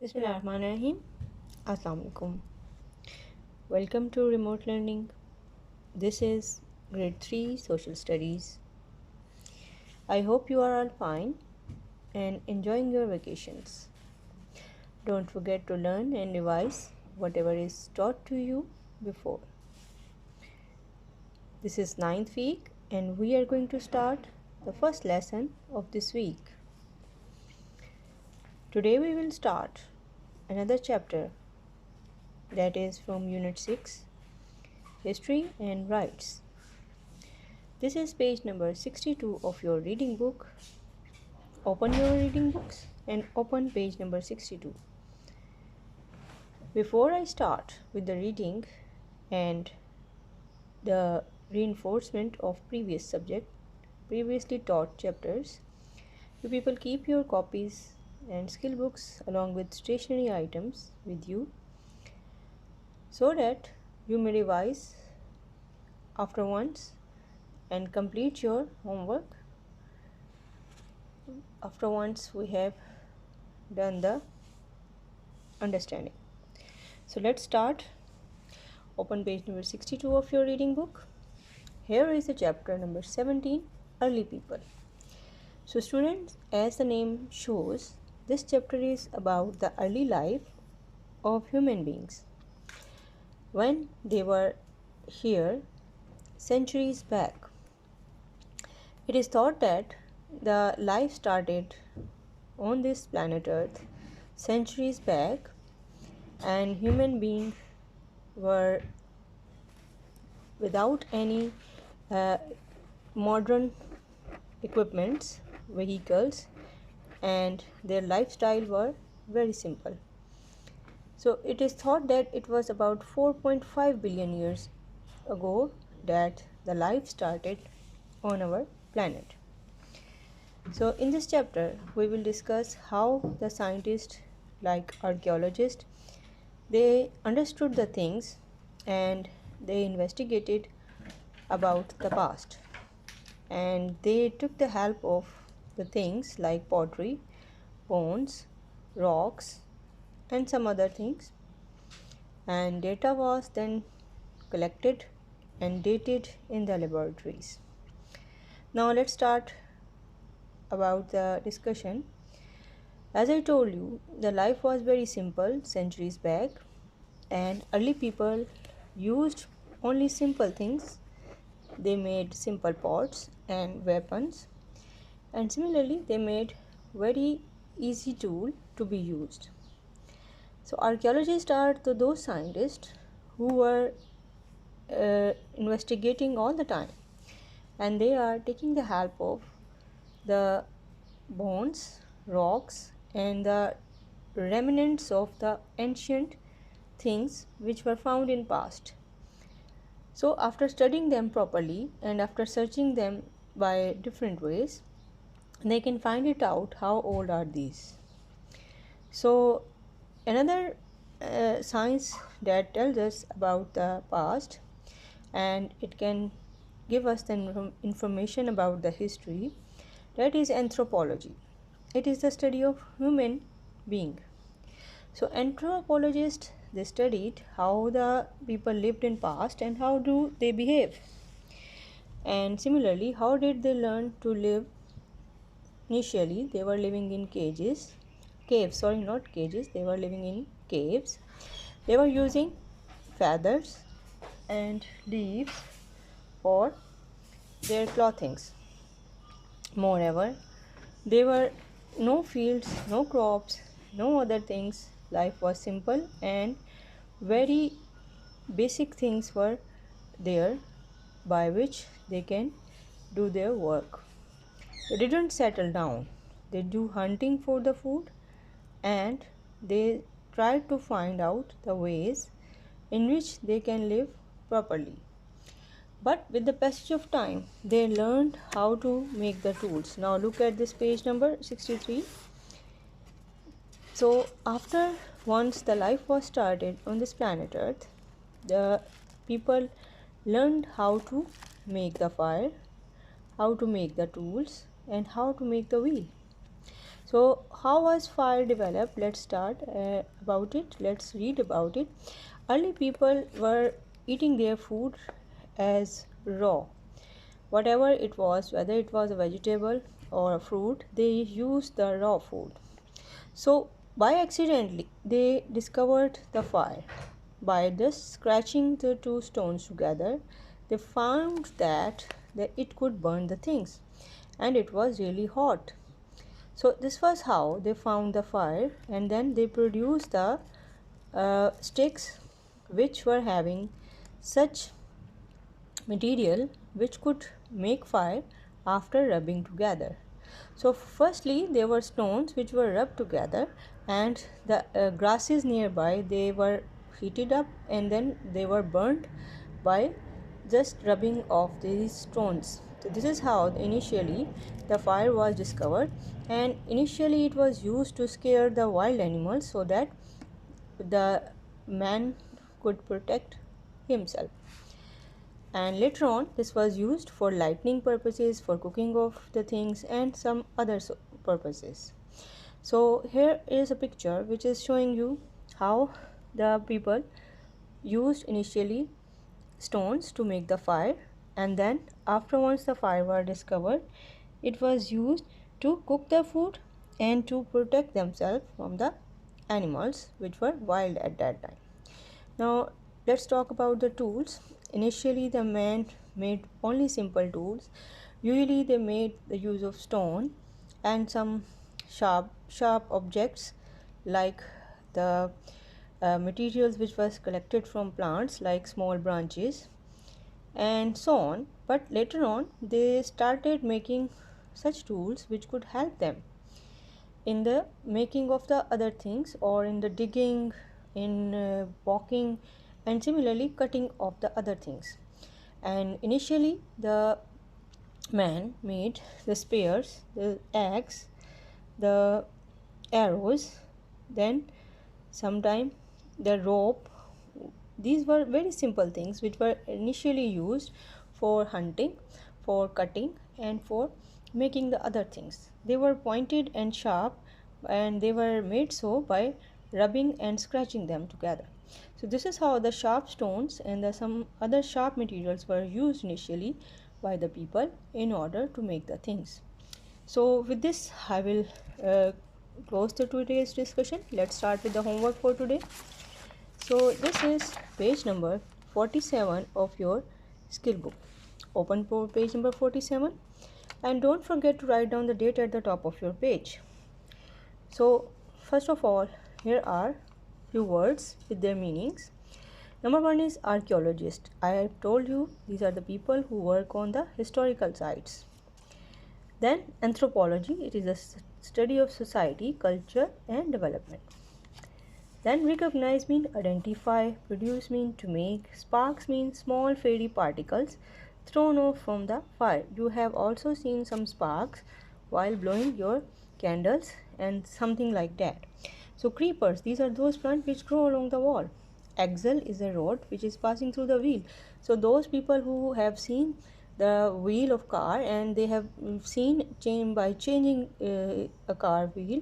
Bismillahirrahmanirrahim. Assalamu alaikum. Welcome to remote learning. This is grade 3 social studies. I hope you are all fine and enjoying your vacations. Don't forget to learn and revise whatever is taught to you before. This is 9th week and we are going to start the first lesson of this week. Today we will start another chapter that is from Unit 6, History and Rights. This is page number 62 of your reading book. Open your reading books and open page number 62. Before I start with the reading and the reinforcement of previously taught chapters, you people keep your copies and skill books along with stationery items with you so that you may revise after once and complete your homework after once we have done the understanding. So let's start. Open page number 62 of your reading book. Here is the chapter number 17, Early People. So students, as the name shows, this chapter is about the early life of human beings when they were here centuries back. It is thought that the life started on this planet Earth centuries back, and human beings were without any modern equipments, vehicles, and their lifestyle were very simple. So it is thought that it was about 4.5 billion years ago that the life started on our planet. So in this chapter we will discuss how the scientists like archaeologists, they understood the things and they investigated about the past, and they took the help of the things like pottery, bones, rocks, and some other things, and data was then collected and dated in the laboratories. Now let's start about the discussion. As I told you, the life was very simple centuries back, and early people used only simple things. They made simple pots and weapons, and similarly they made very easy tool to be used. So archaeologists are those scientists who were investigating all the time, and they are taking the help of the bones, rocks, and the remnants of the ancient things which were found in past. So after studying them properly and after searching them by different ways, they can find it out how old are these. So another science that tells us about the past, and it can give us the information about the history, that is anthropology. It is the study of human being. So anthropologists, they studied how the people lived in past and how do they behave, and similarly how did they learn to live. Initially they were living in not cages, they were living in caves. They were using feathers and leaves for their clothings. Moreover, there were no fields, no crops, no other things. Life was simple and very basic things were there by which they can do their work. They didn't settle down. They do hunting for the food, and they tried to find out the ways in which they can live properly. But with the passage of time, they learned how to make the tools. Now look at this page number 63. So after once the life was started on this planet Earth, the people learned how to make the fire, how to make the tools, and how to make the wheel. So how was fire developed? Let's start about it. Let's read about it. Early people were eating their food as raw. Whatever it was, whether it was a vegetable or a fruit, they used the raw food. So by accidentally they discovered the fire. By just scratching the two stones together, they found that it could burn the things, and it was really hot. So this was how they found the fire, and then they produced the sticks which were having such material which could make fire after rubbing together. So firstly there were stones which were rubbed together, and the grasses nearby, they were heated up and then they were burnt by just rubbing of these stones. So this is how initially the fire was discovered, and initially it was used to scare the wild animals so that the man could protect himself. And later on this was used for lighting purposes, for cooking of the things, and some other purposes. So here is a picture which is showing you how the people used initially stones to make the fire, and then after once the fire was discovered, it was used to cook the food and to protect themselves from the animals which were wild at that time. Now let's talk about the tools. Initially the men made only simple tools. Usually they made the use of stone and some sharp objects like the materials which was collected from plants like small branches and so on. But later on they started making such tools which could help them in the making of the other things, or in the digging, in walking, and similarly cutting of the other things. And initially the man made the spears, the axe, the arrows, then sometime the rope. These were very simple things which were initially used for hunting, for cutting, and for making the other things. They were pointed and sharp, and they were made so by rubbing and scratching them together. So this is how the sharp stones and some other sharp materials were used initially by the people in order to make the things. So with this I will close the today's discussion. Let's start with the homework for today. So this is page number 47 of your skill book. Open for page number 47, and don't forget to write down the date at the top of your page. So first of all, here are few words with their meanings. Number one is archaeologist. I have told you these are the people who work on the historical sites. Then anthropology, it is a study of society, culture, and development. Then recognize means identify, produce means to make, sparks means small fairy particles thrown off from the fire. You have also seen some sparks while blowing your candles and something like that. So creepers, these are those plants which grow along the wall. Axle is a rod which is passing through the wheel. So those people who have seen the wheel of car, and they have seen by changing a car wheel,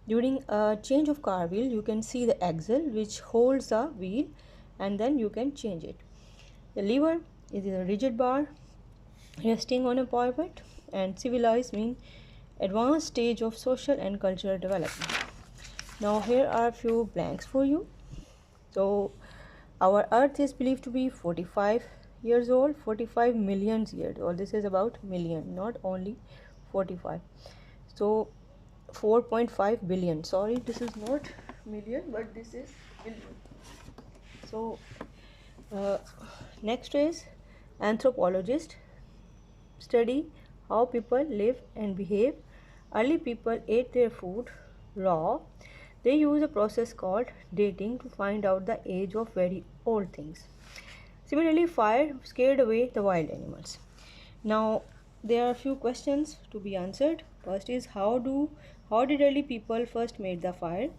during a change of car wheel you can see the axle which holds the wheel, and then you can change it. The lever is a rigid bar resting on a pivot, and civilized means advanced stage of social and cultural development. Now here are a few blanks for you. So our earth is believed to be 45 years old, 45 million years old. This is about million, not only 45. So 4.5 billion, sorry, this is not million but this is billion. So next is anthropologist, study how people live and behave. Early people ate their food raw. They use a process called dating to find out the age of very old things. Similarly, fire scared away the wild animals. Now there are a few questions to be answered. First is how did early people first made the fire?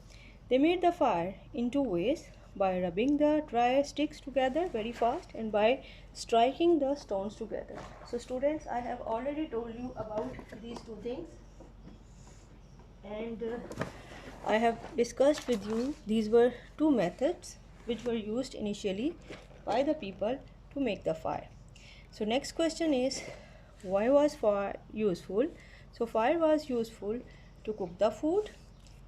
They made the fire in two ways: by rubbing the dry sticks together very fast, and by striking the stones together. So students, I have already told you about these two things. And I have discussed with you, these were two methods which were used initially by the people to make the fire. So next question is, why was fire useful? So fire was useful to cook the food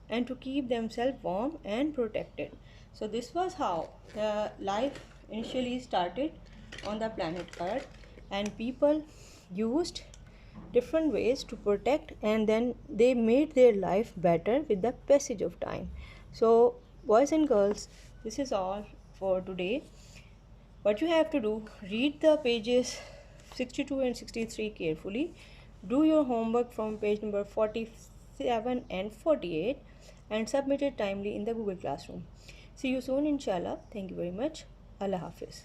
and to keep themselves warm and protected. So this was how the life initially started on the planet Earth, and people used different ways to protect, and then they made their life better with the passage of time. So boys and girls, this is all for today. What you have to do, read the pages 62 and 63 carefully, do your homework from page number 47 and 48, and submit it timely in the Google Classroom. See you soon inshallah. Thank you very much. Allah Hafiz.